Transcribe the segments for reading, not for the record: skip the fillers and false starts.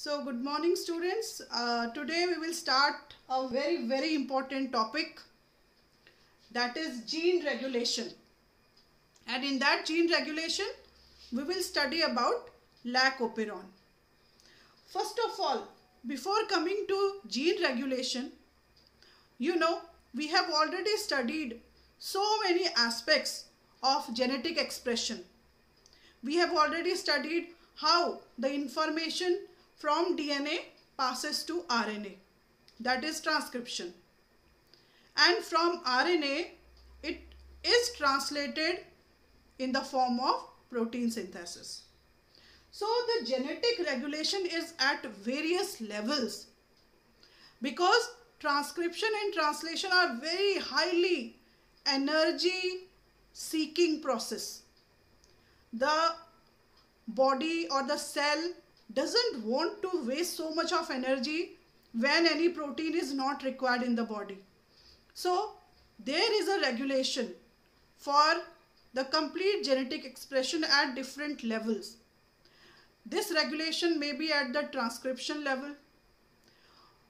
So good morning students. Today we will start a very important topic, that is gene regulation, and in that gene regulation we will study about lac operon. First of all, before coming to gene regulation, we have already studied so many aspects of genetic expression. We have already studied how the information from DNA passes to RNA, that is transcription, and from RNA it is translated in the form of protein synthesis. So the genetic regulation is at various levels because transcription and translation are very highly energy seeking process. The body or the cell doesn't want to waste so much of energy when any protein is not required in the body. So there is a regulation for the complete genetic expression at different levels. This regulation may be at the transcription level,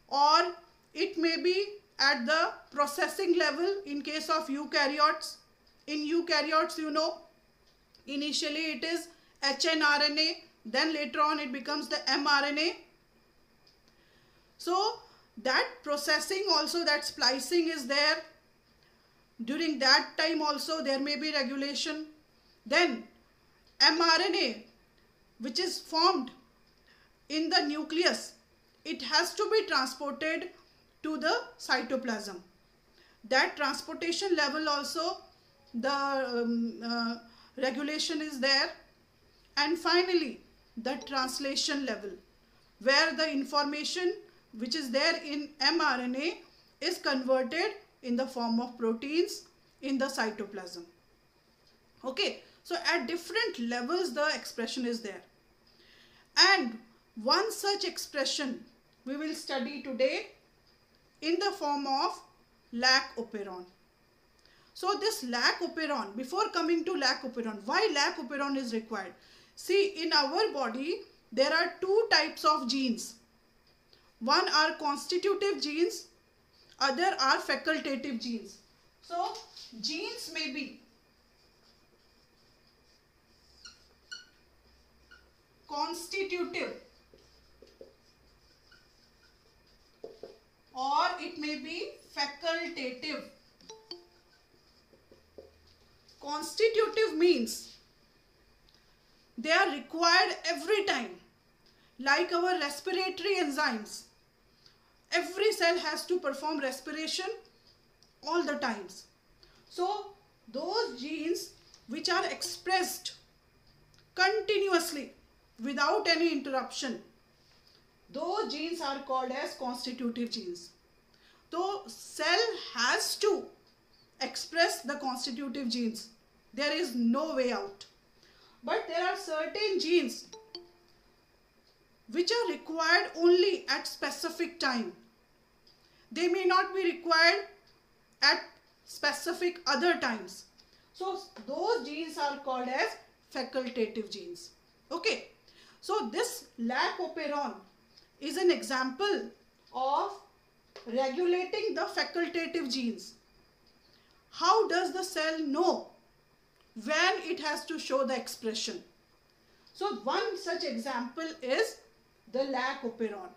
or it may be at the processing level in case of eukaryotes. In eukaryotes, initially it is hnRNA, then later on it becomes the mRNA. So that processing also, that splicing is there. During that time also there may be regulation. Then mRNA, which is formed in the nucleus, it has to be transported to the cytoplasm. That transportation level also, the regulation is there. And finally the translation level, where the information which is there in mRNA is converted in the form of proteins in the cytoplasm. Okay, so at different levels the expression is there, and one such expression we will study today in the form of lac operon. So this lac operon, before coming to lac operon, why lac operon is required? See, in our body there are two types of genes. One are constitutive genes, other are facultative genes. So genes may be constitutive or it may be facultative. Constitutive means they are required every time, like our respiratory enzymes. Every cell has to perform respiration all the times. So those genes which are expressed continuously without any interruption, those genes are called as constitutive genes. So cell has to express the constitutive genes. There is no way out. But there are certain genes which are required only at specific time. They may not be required at specific other times. So those genes are called as facultative genes. Okay. So this lac operon is an example of regulating the facultative genes. How does the cell know when it has to show the expression? So one such example is the lac operon.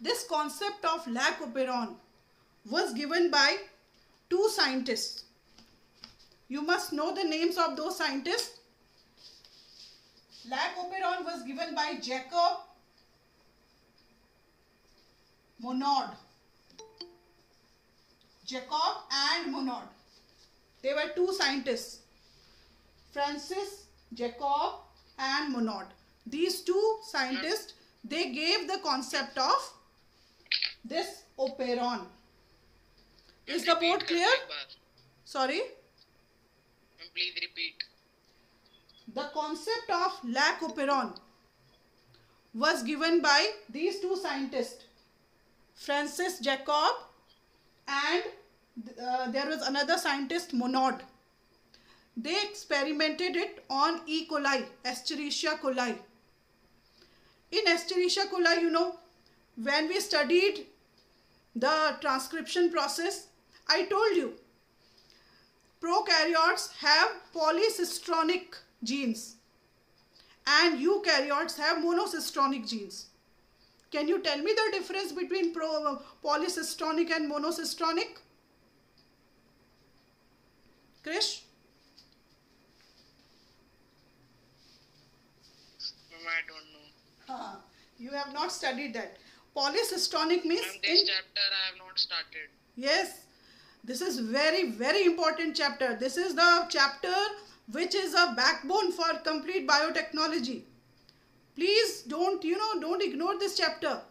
This concept of lac operon was given by two scientists. You must know the names of those scientists. Lac operon was given by Jacob Monod. Jacob and Monod. They were two scientists, Francis Jacob and Monod. These two scientists, they gave the concept of this operon. Is the board clear? Sorry? Please repeat. The concept of lac operon was given by these two scientists, Francis Jacob and there was another scientist, Monod. They experimented it on E. coli, Escherichia coli. In Escherichia coli, when we studied the transcription process, I told you prokaryotes have polycistronic genes and eukaryotes have monocistronic genes. Can you tell me the difference between polycistronic and monocistronic? Krish? I don't know. You have not studied that. Polycistronic means This chapter I have not started. Yes, this is very, very important chapter. This is the chapter which is a backbone for complete biotechnology. Please don't ignore this chapter.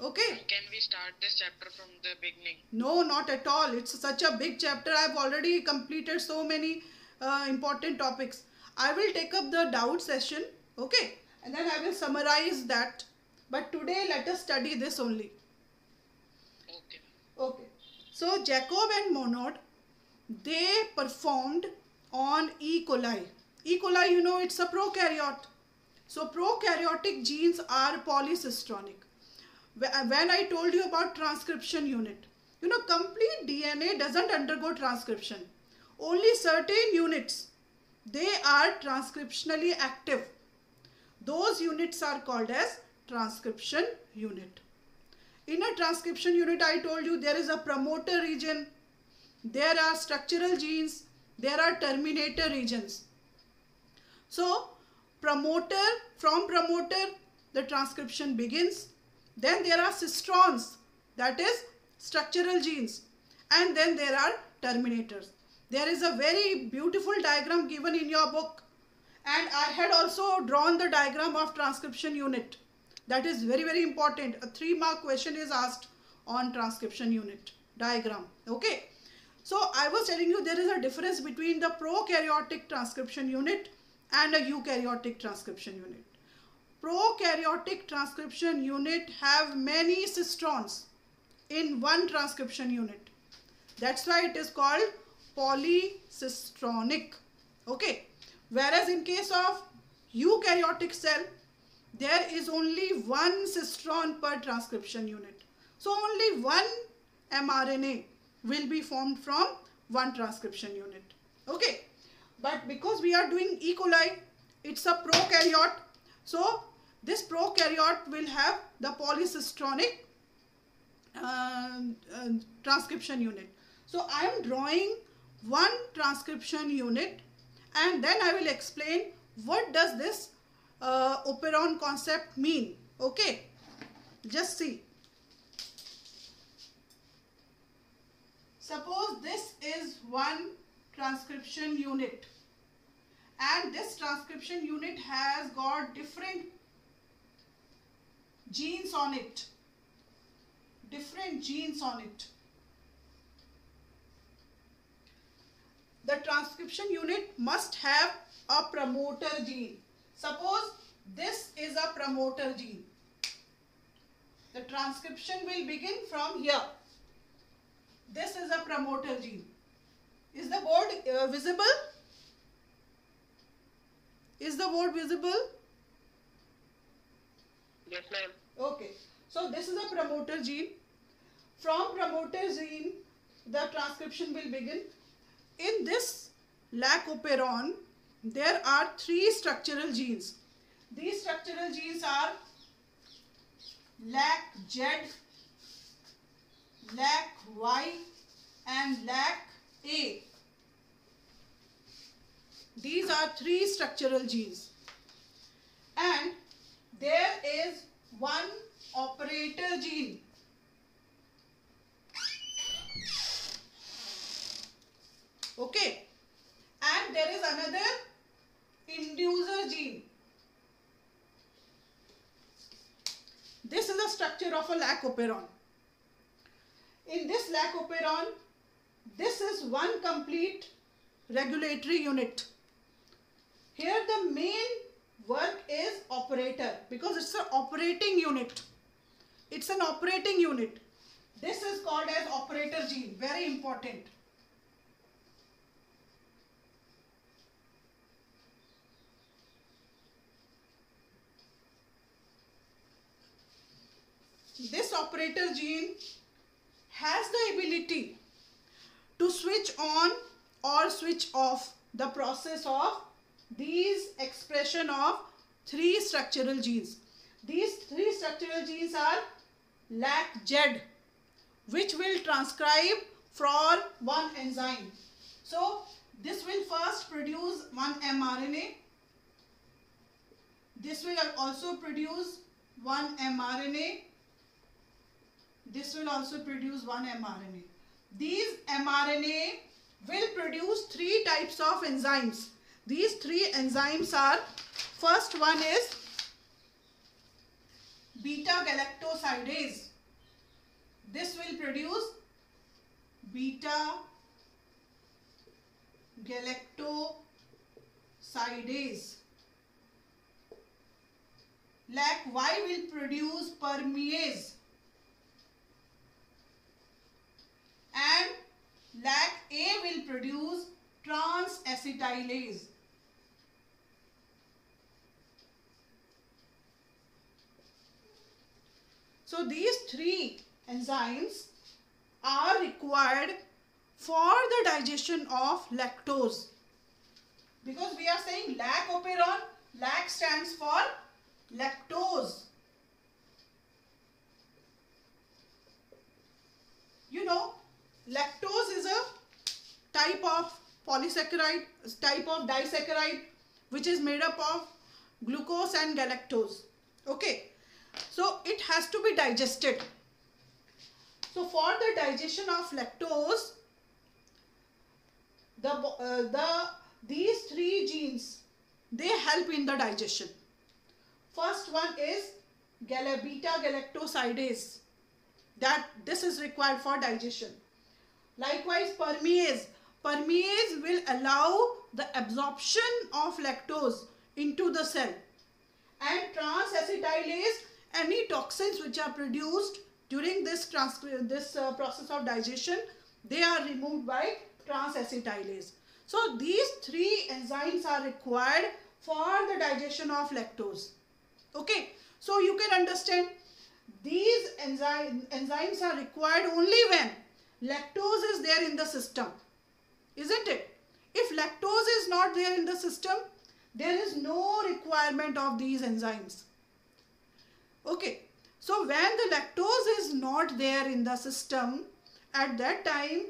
Okay? Can we start this chapter from the beginning? No, not at all. It's such a big chapter. I've already completed so many important topics. I will take up the doubt session. Okay? And then I will summarize that. But today let us study this only. Okay. Okay. So Jacob and Monod, they performed on E. coli. E. coli, it's a prokaryote. So prokaryotic genes are polycistronic. When I told you about transcription unit, complete DNA doesn't undergo transcription. Only certain units, they are transcriptionally active. Those units are called as transcription unit. In a transcription unit, I told you there is a promoter region, there are structural genes, there are terminator regions. So from promoter, the transcription begins. Then there are cistrons, that is structural genes, and then there are terminators. There is a very beautiful diagram given in your book, and I had also drawn the diagram of transcription unit. That is very, very important. A 3-mark question is asked on transcription unit diagram. Okay. So I was telling you there is a difference between the prokaryotic transcription unit and a eukaryotic transcription unit. Prokaryotic transcription unit have many cistrons in one transcription unit. That's why it is called polycistronic. Okay. Whereas in case of eukaryotic cell, there is only one cistron per transcription unit. So only one mRNA will be formed from one transcription unit. Okay. But because we are doing E. coli, it's a prokaryote. So this prokaryote will have the polycistronic transcription unit. So I am drawing one transcription unit, and then I will explain what does this operon concept mean. Okay, just see. Suppose this is one transcription unit, and this transcription unit has got different genes on it. The transcription unit must have a promoter gene. Suppose this is a promoter gene. The transcription will begin from here. This is a promoter gene. Is the board visible? Is the board visible? Yes, ma'am. Okay. So this is a promoter gene. From promoter gene, the transcription will begin. In this lac operon, there are 3 structural genes. These structural genes are lac Z, lac Y and lac A. These are 3 structural genes. And there is one operator gene. Okay. And there is another inducer gene. This is the structure of a lac operon. In this lac operon, this is one complete regulatory unit. Here the main work is operator, because it's an operating unit. It's an operating unit. This is called as operator gene. Very important. operator gene has the ability to switch on or switch off the process of these expression of three structural genes. These three structural genes are LAC-Z, which will transcribe for one enzyme. So this will first produce one mRNA. This will also produce one mRNA. This will also produce one mRNA. These mRNA will produce three types of enzymes. These three enzymes are, first one is beta-galactosidase. This will produce beta-galactosidase. LAC-Y will produce permease. And LAC-A will produce trans-acetylase. So these three enzymes are required for the digestion of lactose. Because we are saying LAC operon, LAC stands for lactose. You know, lactose is a type of polysaccharide, type of disaccharide, which is made up of glucose and galactose. Okay, so it has to be digested. So for the digestion of lactose, these three genes, they help in the digestion. First one is beta-galactosidase. This is required for digestion. Likewise, permease. Permease will allow the absorption of lactose into the cell. And trans-acetylase, any toxins which are produced during this process of digestion, they are removed by trans-acetylase. So these three enzymes are required for the digestion of lactose. Okay, so you can understand these enzymes are required only when lactose is there in the system, isn't it? If lactose is not there in the system, there is no requirement of these enzymes. Okay, so when the lactose is not there in the system, at that time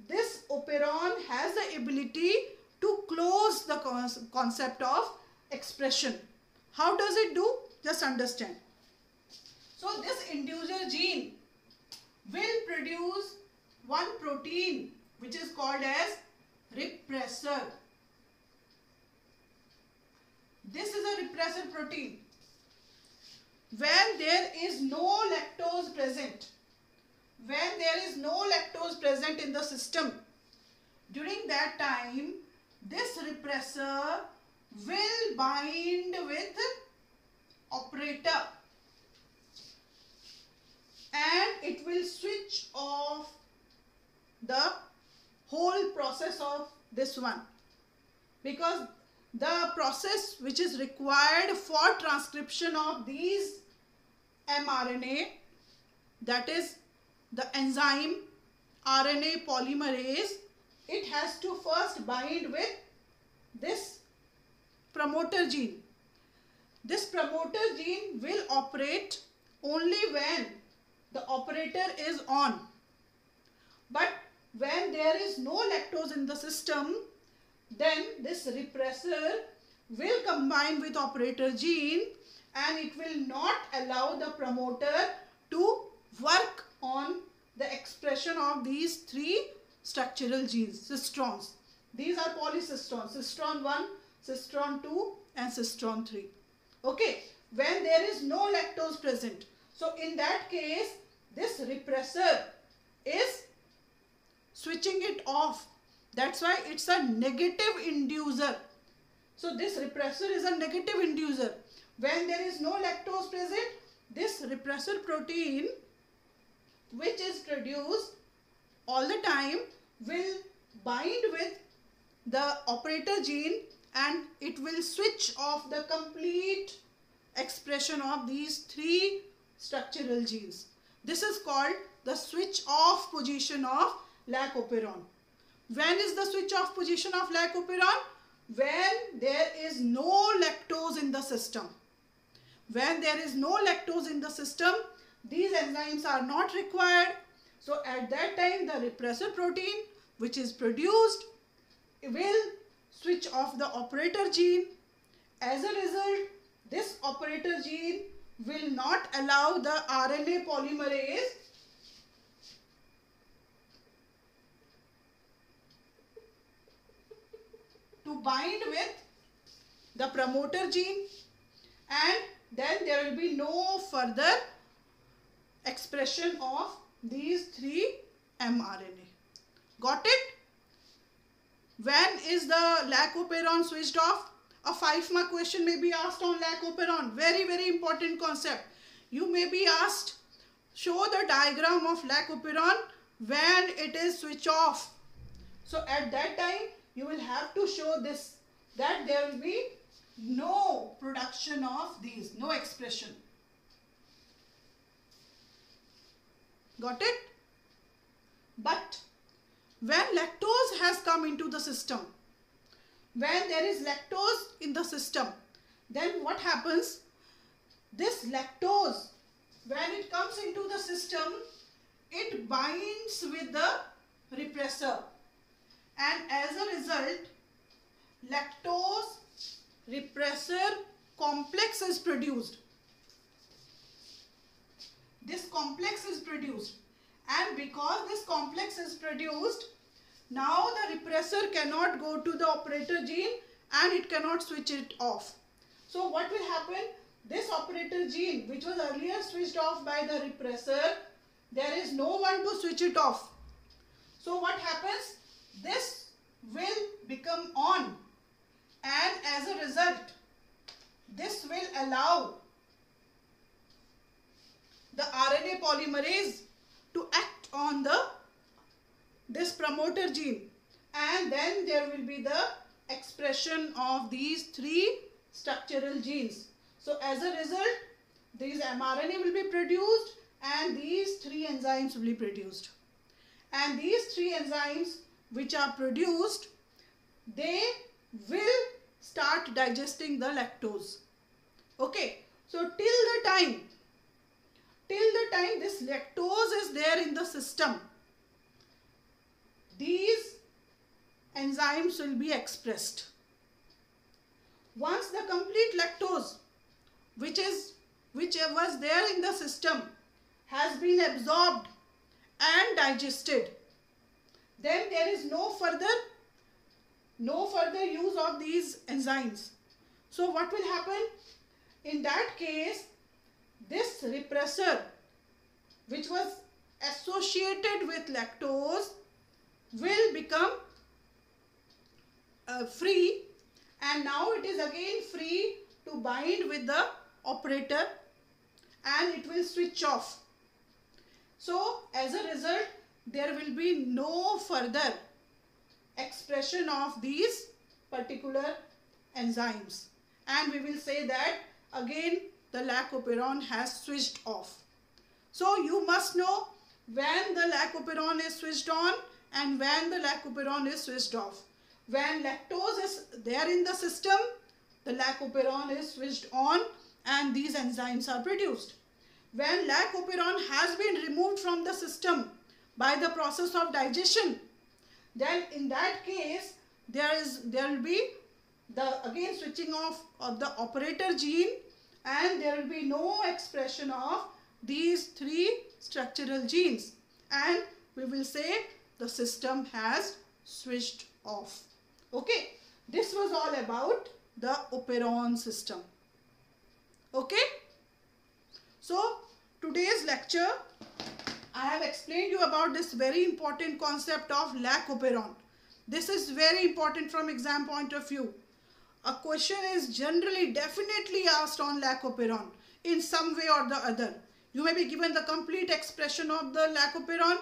this operon has the ability to close the concept of expression. How does it do? Just understand. So this inducer gene will produce one protein which is called as repressor. This is a repressor protein. When there is no lactose present, in the system, during that time, this repressor will bind with operator and it will switch off the whole process of this one, because the process which is required for transcription of these mRNA, that is the enzyme RNA polymerase, it has to first bind with this promoter gene. This promoter gene will operate only when the operator is on. But when there is no lactose in the system, then this repressor will combine with operator gene and it will not allow the promoter to work on the expression of these three structural genes, cistrons. These are polycistrons, cistron 1, cistron 2 and cistron 3. Okay, when there is no lactose present. So in that case, this repressor is switching it off. That's why it's a negative inducer. So this repressor is a negative inducer. When there is no lactose present, this repressor protein, which is produced all the time, will bind with the operator gene and it will switch off the complete expression of these three structural genes. This is called the switch off position of lac operon. When is the switch off position of lac operon? When there is no lactose in the system. When there is no lactose in the system, these enzymes are not required. So at that time, the repressor protein which is produced will switch off the operator gene. As a result, this operator gene will not allow the RNA polymerase to bind with the promoter gene, and then there will be no further expression of these 3 mRNA. Got it? When is the lac operon switched off? A 5-mark question may be asked on lac operon. Very, very important concept. You may be asked, show the diagram of lac operon when it is switched off. So at that time, you will have to show this, that there will be no production of these, no expression. Got it? But when lactose has come into the system, when there is lactose in the system, then what happens? This lactose, when it comes into the system, it binds with the repressor, and as a result, lactose repressor complex is produced. This complex is produced, and because this complex is produced, now the repressor cannot go to the operator gene and it cannot switch it off. So what will happen? This operator gene, which was earlier switched off by the repressor, there is no one to switch it off. So what happens? This will become on, and as a result, this will allow the RNA polymerase to act on this promoter gene, and then there will be the expression of these 3 structural genes. So as a result, these mRNA will be produced and these 3 enzymes will be produced. And these 3 enzymes which are produced, they will start digesting the lactose. Okay, so till the time this lactose is there in the system, these enzymes will be expressed. Once the complete lactose which was there in the system has been absorbed and digested, then there is no further use of these enzymes. So what will happen? In that case, this repressor which was associated with lactose will become free, and now it is again free to bind with the operator and it will switch off. So as a result, there will be no further expression of these particular enzymes, and we will say that again the lac operon has switched off. So you must know when the lac operon is switched on and when the lac operon is switched off. When lactose is there in the system, the lac operon is switched on and these enzymes are produced. When lac operon has been removed from the system by the process of digestion, then in that case there will be the again switching off of the operator gene, and there will be no expression of these 3 structural genes, and we will say the system has switched off. Okay, this was all about the operon system. Okay, so today's lecture I have explained you about this very important concept of lac operon. This is very important from exam point of view. A question is generally definitely asked on lac operon in some way or the other. You may be given the complete expression of the lac operon,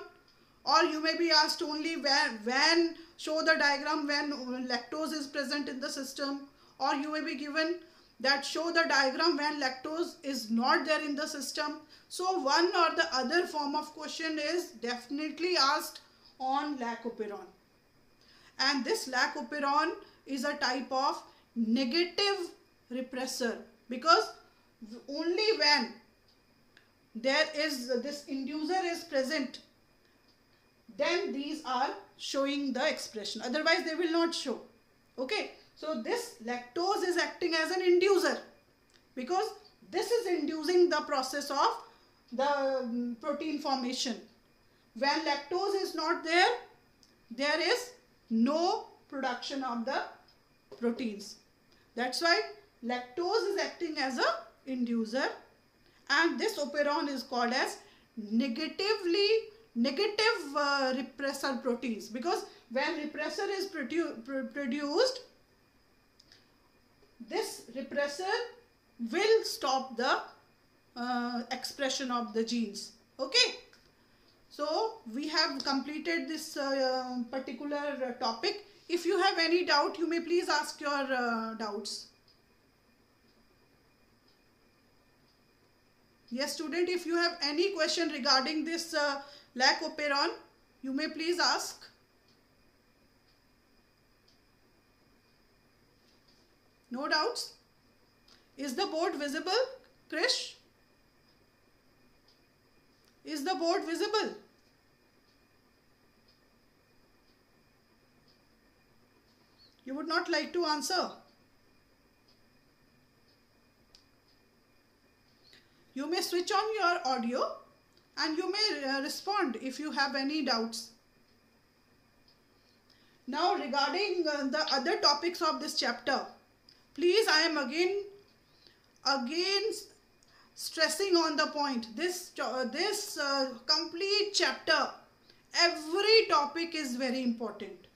or you may be asked only when show the diagram when lactose is present in the system, or you may be given that show the diagram when lactose is not there in the system. So one or the other form of question is definitely asked on lac operon. And this lac operon is a type of negative repressor, because only when there is this inducer is present, then these are showing the expression, otherwise they will not show. Okay, so this lactose is acting as an inducer, because this is inducing the process of the protein formation. When lactose is not there, there is no production of the proteins. That's why lactose is acting as a inducer, and this operon is called as negative repressor proteins, because when repressor is produced, this repressor will stop the expression of the genes. Okay, so we have completed this particular topic. If you have any doubt, you may please ask your doubts. Yes, student, if you have any question regarding this lac operon, you may please ask. No doubts? Is the board visible, Krish? Is the board visible? You would not like to answer? You may switch on your audio and you may respond if you have any doubts. Now regarding the other topics of this chapter, please, I am again stressing on the point. This complete chapter, every topic is very important.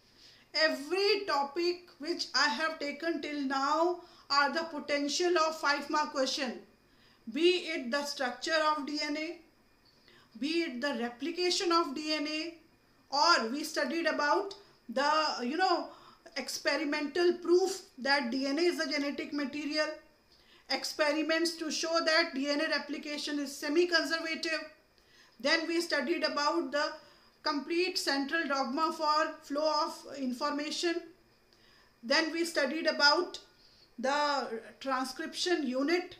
Every topic which I have taken till now are the potential of 5-mark question. Be it the structure of DNA, be it the replication of DNA, or we studied about the experimental proof that DNA is a genetic material, experiments to show that DNA replication is semi-conservative. Then we studied about the complete central dogma for flow of information. Then we studied about the transcription unit,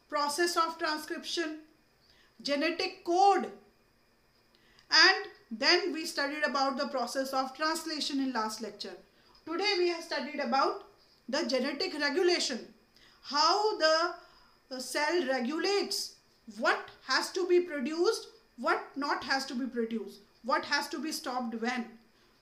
process of transcription, genetic code, and then we studied about the process of translation in last lecture. Today we have studied about the genetic regulation, how the cell regulates what has to be produced, what not has to be produced, what has to be stopped when,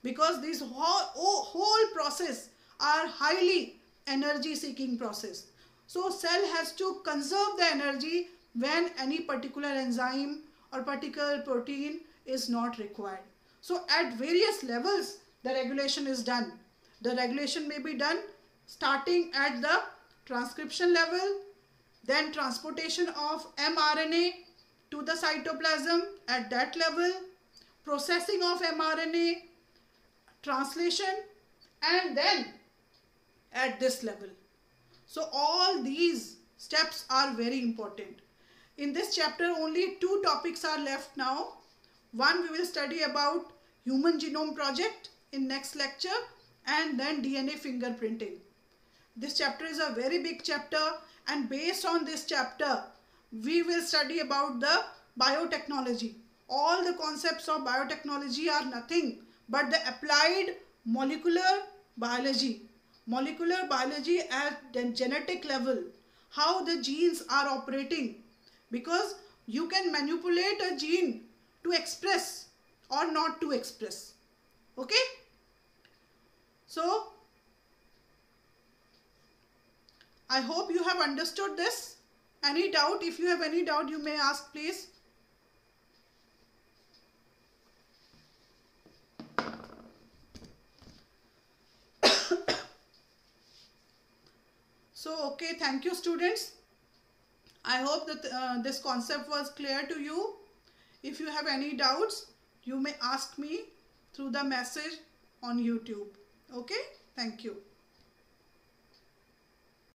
because these whole process are highly energy seeking process. So cell has to conserve the energy when any particular enzyme or particular protein is not required. So at various levels the regulation is done. The regulation may be done starting at the transcription level, then transportation of mRNA to the cytoplasm at that level, processing of mRNA, translation, and then at this level. So all these steps are very important. In this chapter only 2 topics are left now. One, we will study about Human Genome Project in next lecture, and then DNA fingerprinting. This chapter is a very big chapter, and based on this chapter we will study about the biotechnology. All the concepts of biotechnology are nothing but the applied molecular biology. Molecular biology at the genetic level, how the genes are operating, because you can manipulate a gene to express or not to express. Okay? So I hope you have understood this. Any doubt? If you have any doubt, you may ask, please. So, okay, thank you students. I hope that this concept was clear to you. If you have any doubts, you may ask me through the message on YouTube. Okay, thank you.